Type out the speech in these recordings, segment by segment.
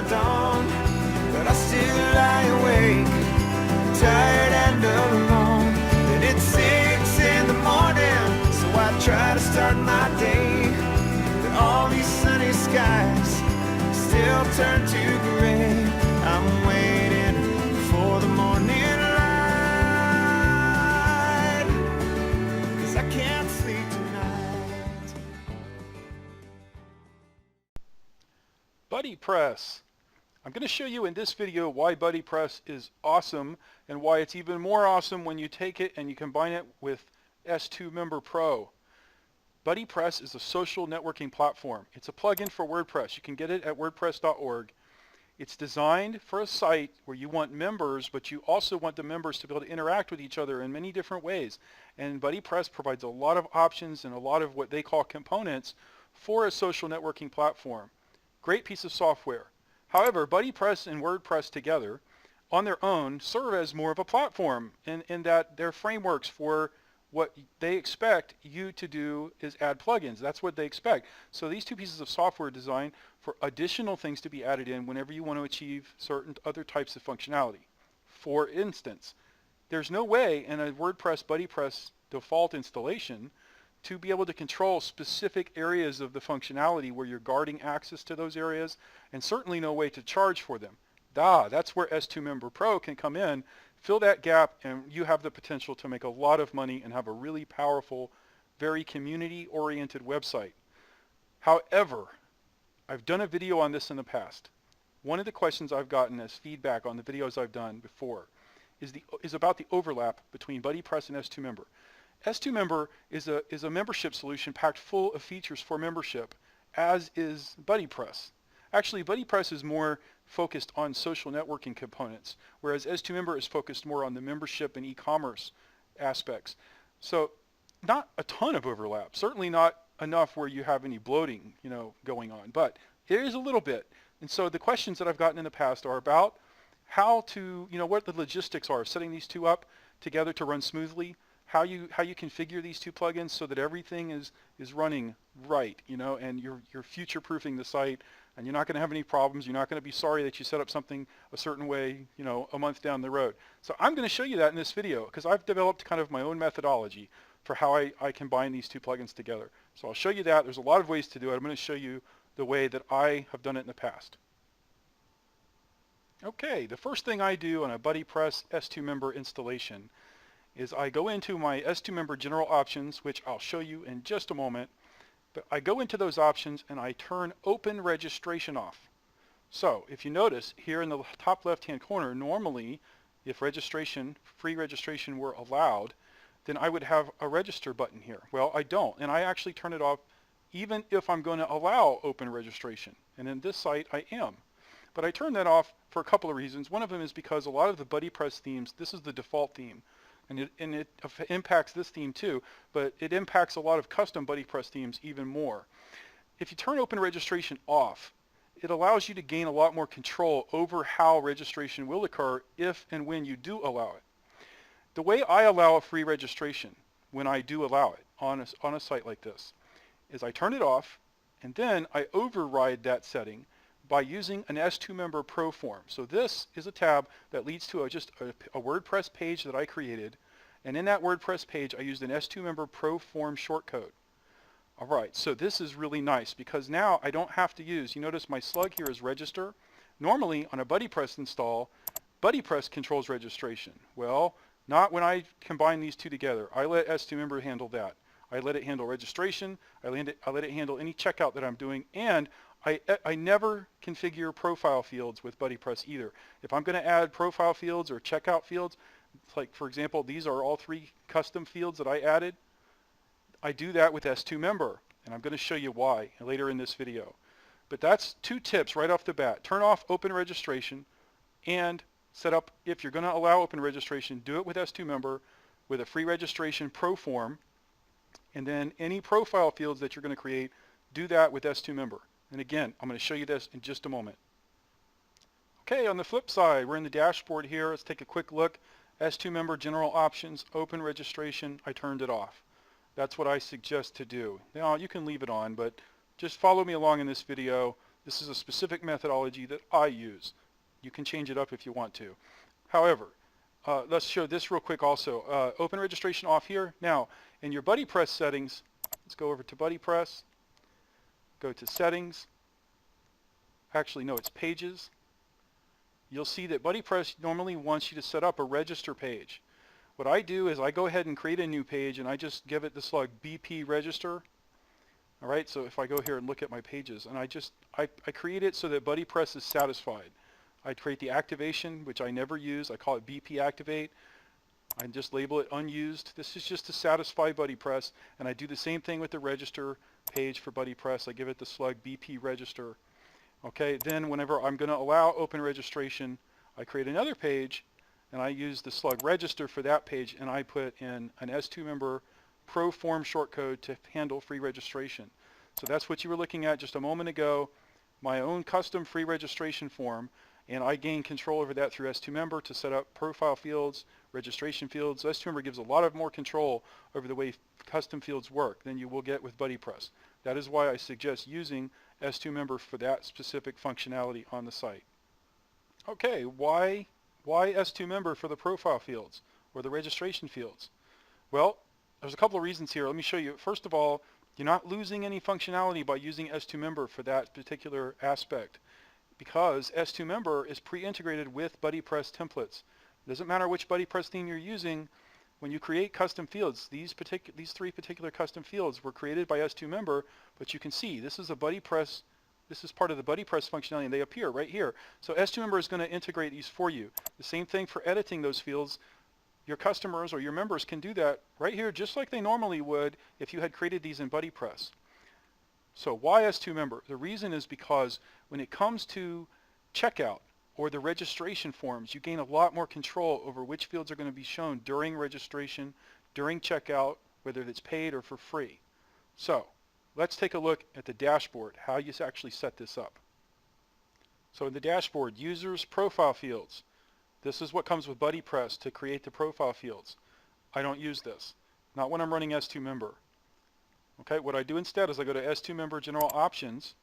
dawn, but I still lie awake, tired and alone. And it's 6 in the morning, so I try to start my day, but all these sunny skies still turn to gray. I'm waiting for the morning light, 'cause I can't sleep tonight. BuddyPress. I'm going to show you in this video why BuddyPress is awesome and why it's even more awesome when you take it and you combine it with s2Member Pro. BuddyPress is a social networking platform. It's a plugin for WordPress. You can get it at wordpress.org. It's designed for a site where you want members, but you also want the members to be able to interact with each other in many different ways. And BuddyPress provides a lot of options and a lot of what they call components for a social networking platform. Great piece of software. However, BuddyPress and WordPress together on their own serve as more of a platform in that they're frameworks for what they expect you to do is add plugins. That's what they expect. So these two pieces of software are designed for additional things to be added in whenever you want to achieve certain other types of functionality. For instance, there's no way in a WordPress BuddyPress default installation to be able to control specific areas of the functionality where you're guarding access to those areas, and certainly no way to charge for them. That's where s2Member Pro can come in, fill that gap, and you have the potential to make a lot of money and have a really powerful, very community-oriented website. However, I've done a video on this in the past. One of the questions I've gotten as feedback on the videos I've done before is about the overlap between BuddyPress and s2Member. s2Member is a membership solution packed full of features for membership, as is BuddyPress. Actually, BuddyPress is more focused on social networking components, whereas s2Member is focused more on the membership and e-commerce aspects. So not a ton of overlap, certainly not enough where you have any bloating, going on, but it is a little bit. And so the questions that I've gotten in the past are about how to, what the logistics are of setting these two up together to run smoothly, how you configure these two plugins so that everything is running right, and you're future-proofing the site, and you're not going to have any problems. You're not going to be sorry that you set up something a certain way, a month down the road. So I'm going to show you that in this video because I've developed kind of my own methodology for how I combine these two plugins together. So I'll show you that. There's a lot of ways to do it. I'm going to show you the way that I have done it in the past. Okay, the first thing I do on a BuddyPress s2Member installation is I go into my s2Member general options, which I'll show you in just a moment, but I go into those options and I turn open registration off. So if you notice here in the top left-hand corner, normally if free registration were allowed, then I would have a register button here. Well, I don't, and I actually turn it off even if I'm going to allow open registration. And in this site, I am. But I turn that off for a couple of reasons. One of them is because a lot of the BuddyPress themes, this is the default theme. And it impacts this theme too, but it impacts a lot of custom BuddyPress themes even more. If you turn open registration off, it allows you to gain a lot more control over how registration will occur if and when you do allow it. The way I allow a free registration, when I do allow it on a site like this, is I turn it off, and then I override that setting by using an s2Member Pro form. So this is a tab that leads to just a WordPress page that I created, and in that WordPress page I used an s2Member Pro form shortcode. Alright, so this is really nice because now I don't have to use, you notice my slug here is register. Normally on a BuddyPress install, BuddyPress controls registration. Well, not when I combine these two together. I let s2Member handle that. I let it handle registration, I let it handle any checkout that I'm doing, and I never configure profile fields with BuddyPress either. If I'm going to add profile fields or checkout fields, like for example, these are all 3 custom fields that I added, I do that with s2Member, and I'm going to show you why later in this video. But that's 2 tips right off the bat. Turn off open registration and set up, if you're going to allow open registration, do it with s2Member with a free registration pro form, and then any profile fields that you're going to create, do that with s2Member. And again, I'm going to show you this in just a moment. Okay, on the flip side, we're in the dashboard here. Let's take a quick look. s2Member general options, open registration, I turned it off. That's what I suggest to do. Now, you can leave it on, but just follow me along in this video This is a specific methodology that I use. You can change it up if you want to. However, let's show this real quick also. Open registration off here. Now, in your BuddyPress settings, let's go over to BuddyPress, go to settings. Actually, no, it's pages. You'll see that BuddyPress normally wants you to set up a register page. What I do is I go ahead and create a new page, and I just give it this like BP register. All right, so if I go here and look at my pages, and I create it so that BuddyPress is satisfied. I create the activation, which I never use. I call it BP activate. I just label it unused. This is just to satisfy BuddyPress, and I do the same thing with the register page for BuddyPress. I give it the slug BP register. Okay, then whenever I'm going to allow open registration, I create another page, and I use the slug register for that page, and I put in an s2Member Pro form shortcode to handle free registration. So that's what you were looking at just a moment ago, my own custom free registration form, and I gain control over that through s2Member to set up profile fields, registration fields. s2Member gives a lot of more control over the way custom fields work than you will get with BuddyPress. That is why I suggest using s2Member for that specific functionality on the site. Okay, why s2Member for the profile fields or the registration fields? Well, there's a couple of reasons here. Let me show you. First of all, you're not losing any functionality by using s2Member for that particular aspect, because s2Member is pre-integrated with BuddyPress templates. It doesn't matter which BuddyPress theme you're using. When you create custom fields, these three particular custom fields were created by s2Member, but you can see this is a BuddyPress. This is part of the BuddyPress functionality, and they appear right here. So s2Member is going to integrate these for you. The same thing for editing those fields. Your customers or your members can do that right here just like they normally would if you had created these in BuddyPress. So why s2Member? The reason is because when it comes to checkout or the registration forms, you gain a lot more control over which fields are going to be shown during registration, during checkout, whether it's paid or for free. So let's take a look at the dashboard, how you actually set this up. So in the dashboard, users profile fields. This is what comes with BuddyPress to create the profile fields. I don't use this, not when I'm running s2Member. Okay, what I do instead is I go to s2Member General Options,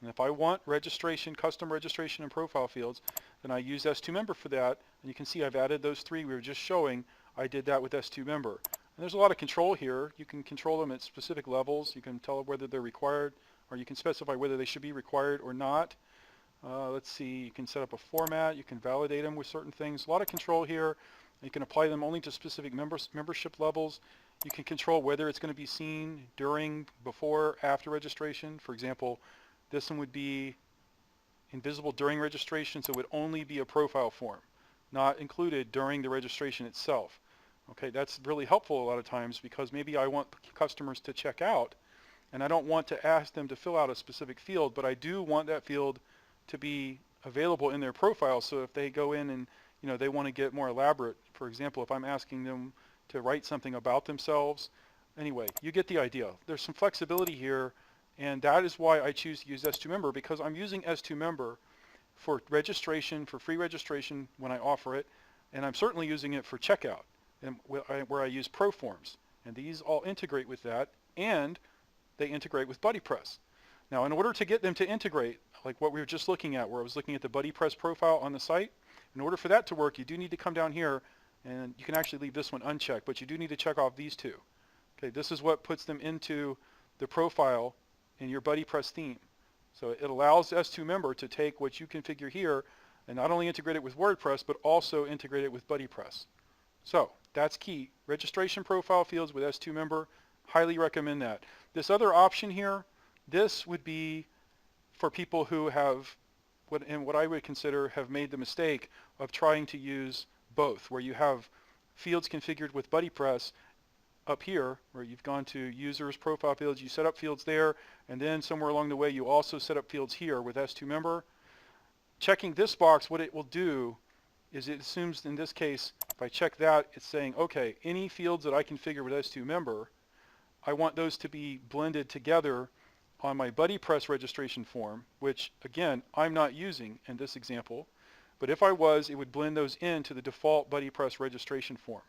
and if I want registration, custom registration and profile fields, then I use s2Member for that, and you can see I've added those three we were just showing. I did that with s2Member. And there's a lot of control here. You can control them at specific levels. You can tell whether they're required, or you can specify whether they should be required or not. Let's see, you can set up a format, you can validate them with certain things. A lot of control here. You can apply them only to specific membership levels. You can control whether it's going to be seen during, before, after registration. For example, this one would be invisible during registration, so it would only be a profile form, not included during the registration itself. Okay, that's really helpful a lot of times because maybe I want customers to check out and I don't want to ask them to fill out a specific field, but I do want that field to be available in their profile. So if they go in and they want to get more elaborate, for example, if I'm asking them to write something about themselves, anyway, you get the idea. There's some flexibility here, and that is why I choose to use s2Member, because I'm using s2Member for registration, for free registration when I offer it, and I'm certainly using it for checkout, and where I use pro forms, and these all integrate with that, and they integrate with BuddyPress. Now, in order to get them to integrate, like what we were just looking at, where I was looking at the BuddyPress profile on the site, in order for that to work, you do need to come down here, and you can actually leave this one unchecked, but you do need to check off these two. Okay, this is what puts them into the profile in your BuddyPress theme. So it allows s2Member to take what you configure here and not only integrate it with Wordpress, but also integrate it with BuddyPress. So that's key. Registration profile fields with s2Member, highly recommend that. This other option here, this would be for people who have, what I would consider, have made the mistake of trying to use both, where you have fields configured with BuddyPress up here, where you've gone to users, profile fields, you set up fields there, and then somewhere along the way you also set up fields here with s2Member. Checking this box, what it will do is it assumes in this case, if I check that, it's saying, okay, any fields that I configure with s2Member, I want those to be blended together on my BuddyPress registration form, which again, I'm not using in this example, but if I was, it would blend those into the default BuddyPress registration form.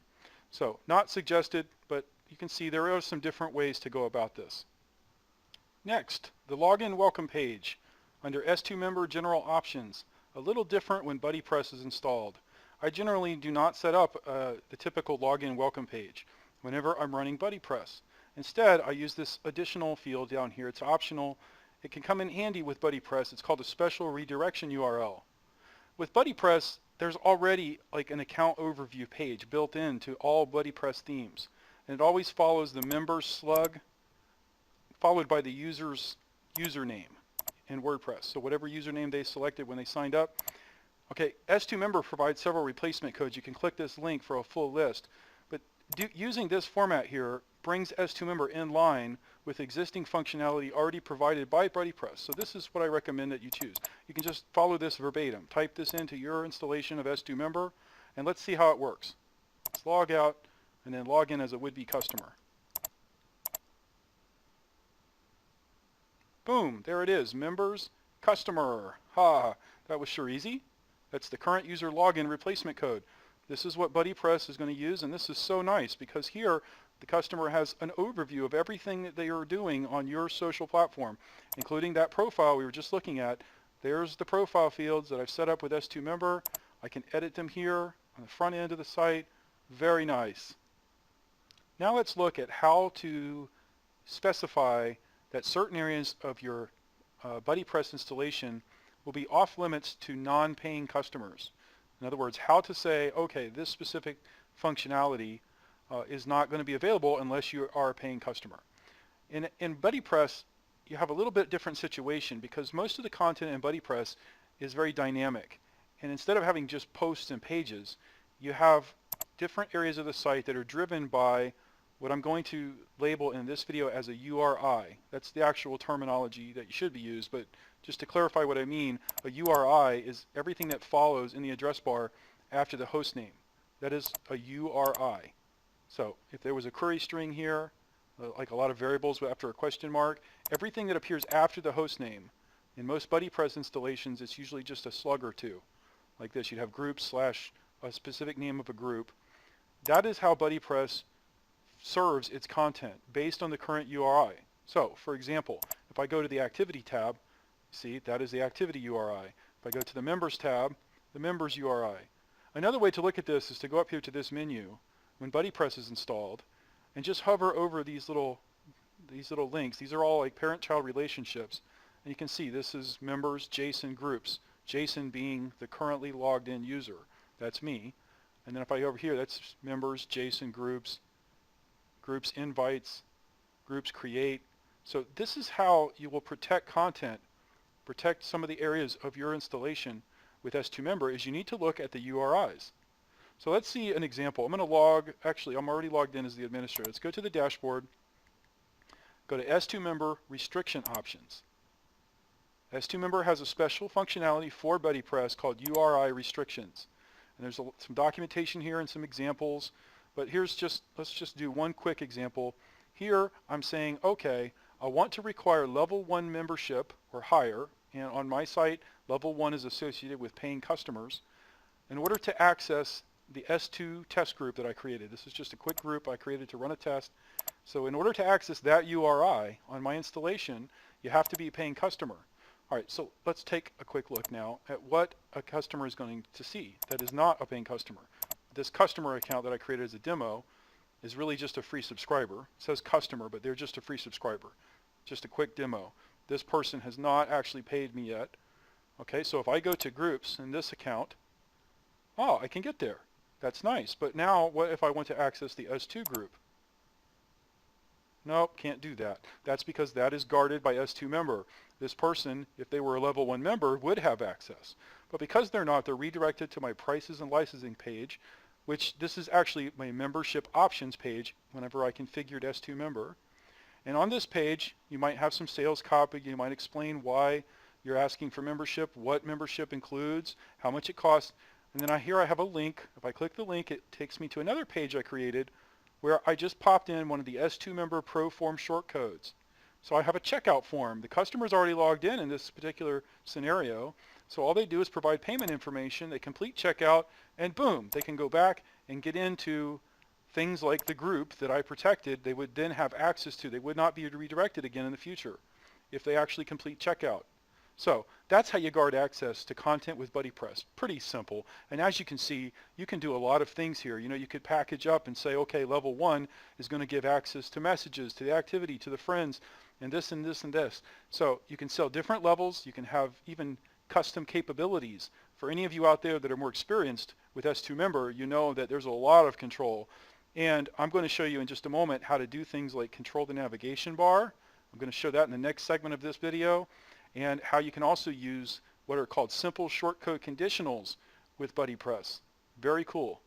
So not suggested, but you can see there are some different ways to go about this. Next, the login welcome page. under s2Member General Options. A little different when BuddyPress is installed. I generally do not set up the typical login welcome page whenever I'm running BuddyPress. Instead, I use this additional field down here. It's optional. It can come in handy with BuddyPress. It's called a special redirection URL. With BuddyPress, there's already like an account overview page built into all BuddyPress themes. And it always follows the member's slug followed by the user's username in WordPress. So whatever username they selected when they signed up. Okay, s2Member provides several replacement codes. You can click this link for a full list. But using this format here brings s2Member in line with existing functionality already provided by BuddyPress. So this is what I recommend that you choose. You can just follow this verbatim. Type this into your installation of s2Member, and let's see how it works. Let's log out and then log in as a would-be customer. Boom, there it is, members, customer. Ha, that was sure easy. That's the current user login replacement code. This is what BuddyPress is going to use, and this is so nice because here the customer has an overview of everything that they are doing on your social platform, including that profile we were just looking at. There's the profile fields that I've set up with s2Member. I can edit them here on the front end of the site. Very nice. Now let's look at how to specify that certain areas of your BuddyPress installation will be off limits to non-paying customers. In other words, how to say, okay, this specific functionality is not going to be available unless you are a paying customer. In BuddyPress, you have a little bit different situation because most of the content in BuddyPress is very dynamic. And instead of having just posts and pages, you have different areas of the site that are driven by what I'm going to label in this video as a URI. That's the actual terminology that you should be used, but just to clarify what I mean, a URI is everything that follows in the address bar after the host name. That is a URI. So if there was a query string here, like a lot of variables after a question mark, everything that appears after the host name, in most BuddyPress installations, it's usually just a slug or two. Like this, you'd have groups / a specific name of a group. That is how BuddyPress serves its content based on the current URI. So, for example, if I go to the Activity tab, see, that is the Activity URI. If I go to the Members tab, the Members URI. Another way to look at this is to go up here to this menu when BuddyPress is installed and just hover over these little links. These are all like parent-child relationships. And you can see this is Members, JSON, Groups. JSON being the currently logged in user. That's me. And then if I go over here, that's Members, JSON, Groups, Groups invites, Groups create. So this is how you will protect content, protect some of the areas of your installation with s2Member is you need to look at the URIs. So let's see an example. I'm going to log, actually I'm already logged in as the administrator. Let's go to the dashboard, go to s2Member restriction options. s2Member has a special functionality for BuddyPress called URI restrictions. And there's some documentation here and some examples. But let's just do one quick example. Here I'm saying, okay, I want to require level 1 membership or higher, and on my site, level 1 is associated with paying customers, in order to access the S2 test group that I created. This is just a quick group I created to run a test. So in order to access that URI on my installation, you have to be a paying customer. All right, so let's take a quick look now at what a customer is going to see that is not a paying customer. This customer account that I created as a demo is really just a free subscriber. It says customer, but they're just a free subscriber. Just a quick demo. This person has not actually paid me yet. Okay, so if I go to groups in this account, oh, I can get there. That's nice. But now what if I want to access the S2 group? Nope, can't do that. That's because that is guarded by s2Member. This person, if they were a level 1 member, would have access. But because they're not, they're redirected to my prices and licensing page, which this is actually my membership options page whenever I configured s2Member. And on this page, you might have some sales copy. You might explain why you're asking for membership, what membership includes, how much it costs. And then here I have a link. If I click the link, it takes me to another page I created where I just popped in one of the s2Member Pro form shortcodes. So I have a checkout form. The customer's already logged in this particular scenario. So all they do is provide payment information, they complete checkout, and boom, they can go back and get into things like the group that I protected. They would then have access to. They would not be redirected again in the future if they actually complete checkout. So that's how you guard access to content with BuddyPress. Pretty simple. And as you can see, you can do a lot of things here. You could package up and say, okay, level 1 is going to give access to messages, to the activity, to the friends, and this and this and this. So you can sell different levels. You can have even custom capabilities. For any of you out there that are more experienced with s2Member, you know that there's a lot of control. And I'm going to show you in just a moment how to do things like control the navigation bar. I'm going to show that in the next segment of this video, and how you can also use what are called simple shortcode conditionals with BuddyPress. Very cool.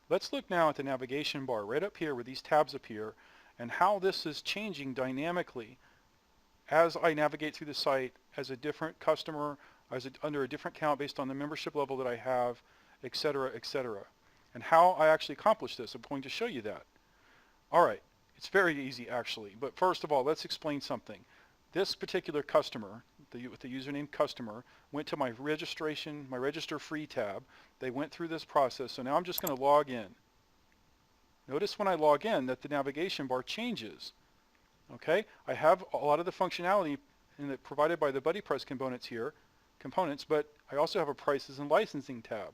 Let's look now at the navigation bar right up here where these tabs appear, and how this is changing dynamically as I navigate through the site as a different customer, under a different count based on the membership level that I have, etc., etc. And how I actually accomplish this. I'm going to show you that. All right, it's very easy actually, but first of all, let's explain something. This particular customer, with the username customer, went to my registration, my register free tab. They went through this process, so now I'm just going to log in. Notice when I log in that the navigation bar changes. Okay, I have a lot of the functionality provided by the BuddyPress components, but I also have a prices and licensing tab.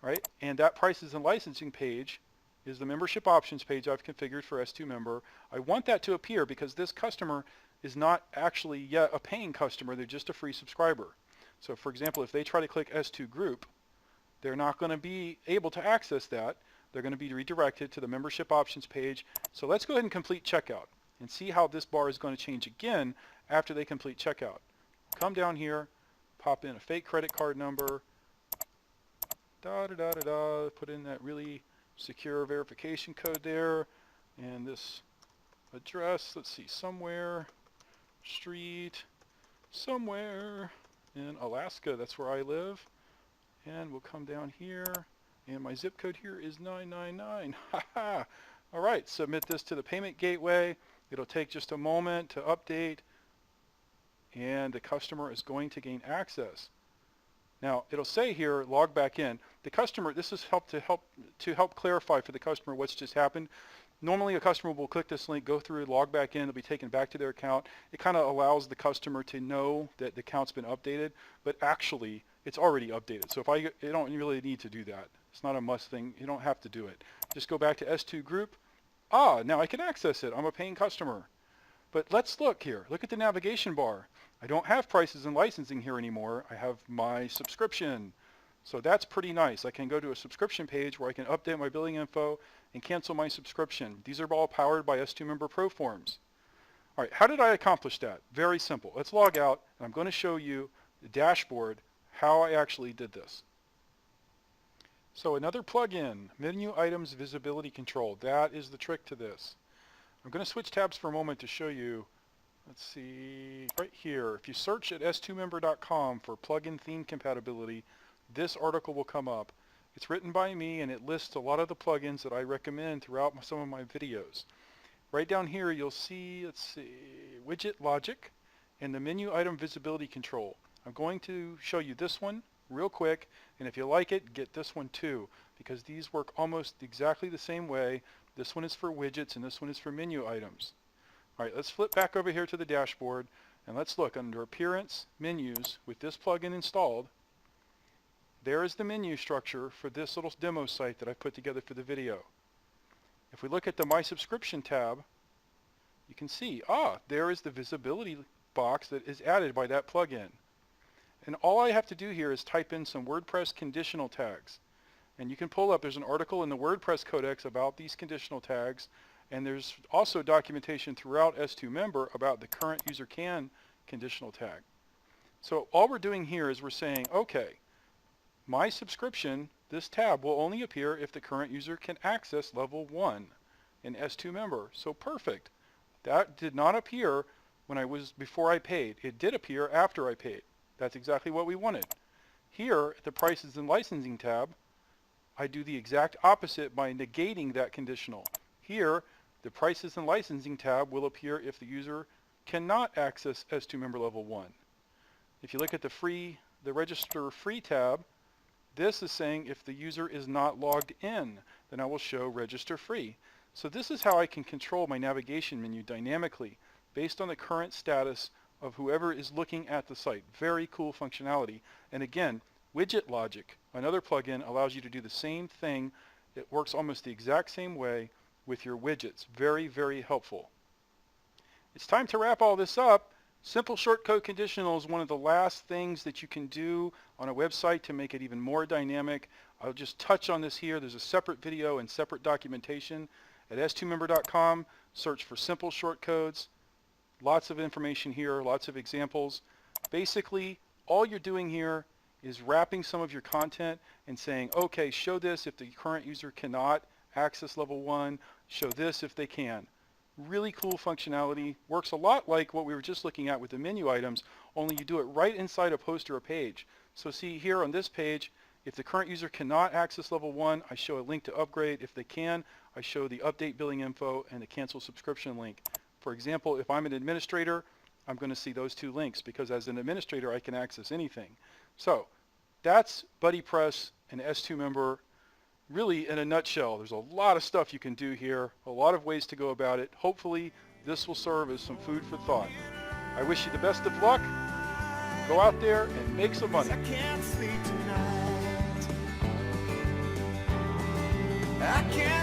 Right, and that prices and licensing page is the membership options page I've configured for s2Member. I want that to appear because this customer is not actually yet a paying customer, they're just a free subscriber. So for example, if they try to click S2 Group, they're not going to be able to access that. They're going to be redirected to the membership options page. So let's go ahead and complete checkout and see how this bar is going to change again after they complete checkout. Come down here, pop in a fake credit card number, put in that really secure verification code there, and this address, let's see, somewhere in Alaska, that's where I live. And we'll come down here, and my zip code here is 999. Haha. All right, submit this to the payment gateway. It'll take just a moment to update, and the customer is going to gain access. Now it'll say here, log back in. The customer, this is to help clarify for the customer what's just happened. Normally a customer will click this link, go through, log back in, they'll be taken back to their account. It kind of allows the customer to know that the account's been updated, but actually it's already updated. So you don't really need to do that. It's not a must thing. You don't have to do it. Just go back to S2 Group. Now I can access it. I'm a paying customer. But let's look here. Look at the navigation bar. I don't have prices and licensing here anymore. I have my subscription. So that's pretty nice. I can go to a subscription page where I can update my billing info and cancel my subscription. These are all powered by s2Member Pro Forms. All right, how did I accomplish that? Very simple. Let's log out, and I'm going to show you the dashboard, how I actually did this. So another plugin, Menu Items Visibility Control. That is the trick to this. I'm going to switch tabs for a moment to show you. Let's see, right here. If you search at s2member.com for plugin theme compatibility, this article will come up. It's written by me, and it lists a lot of the plugins that I recommend throughout some of my videos. Right down here you'll see, let's see, widget logic and the menu item visibility control. I'm going to show you this one real quick, and if you like it, get this one too, because these work almost exactly the same way. This one is for widgets and this one is for menu items. All right, let's flip back over here to the dashboard, and let's look under Appearance, Menus. With this plugin installed, there is the menu structure for this little demo site that I put together for the video. If we look at the My Subscription tab, you can see, there is the visibility box that is added by that plugin. And all I have to do here is type in some WordPress conditional tags. And you can pull up, there's an article in the WordPress Codex about these conditional tags, and there's also documentation throughout s2Member about the current user can conditional tag. So all we're doing here is we're saying, okay, My Subscription, this tab will only appear if the current user can access level 1 in s2Member. So perfect. That did not appear before I paid. It did appear after I paid. That's exactly what we wanted. Here at the Prices and Licensing tab, I do the exact opposite by negating that conditional. Here, the Prices and Licensing tab will appear if the user cannot access s2Member level 1. If you look at the Register Free tab, this is saying if the user is not logged in, then I will show Register Free. So this is how I can control my navigation menu dynamically based on the current status of whoever is looking at the site. Very cool functionality. And again, Widget Logic, another plugin, allows you to do the same thing. It works almost the exact same way with your widgets. Very, very helpful. It's time to wrap all this up. Simple shortcode conditional is one of the last things that you can do on a website to make it even more dynamic. I'll just touch on this here. There's a separate video and separate documentation at s2Member.com. Search for simple shortcodes. Lots of information here, lots of examples. Basically, all you're doing here is wrapping some of your content and saying, okay, show this if the current user cannot access level 1, show this if they can. Really cool functionality. Works a lot like what we were just looking at with the menu items, only you do it right inside a post or a page. So see here on this page, if the current user cannot access level 1, I show a link to upgrade. If they can, I show the update billing info and the cancel subscription link. For example, if I'm an administrator, I'm going to see those two links because as an administrator, I can access anything. So that's BuddyPress and s2Member really in a nutshell. There's a lot of stuff you can do here, a lot of ways to go about it. Hopefully this will serve as some food for thought. I wish you the best of luck. Go out there and make some money. I can't sleep tonight. I can't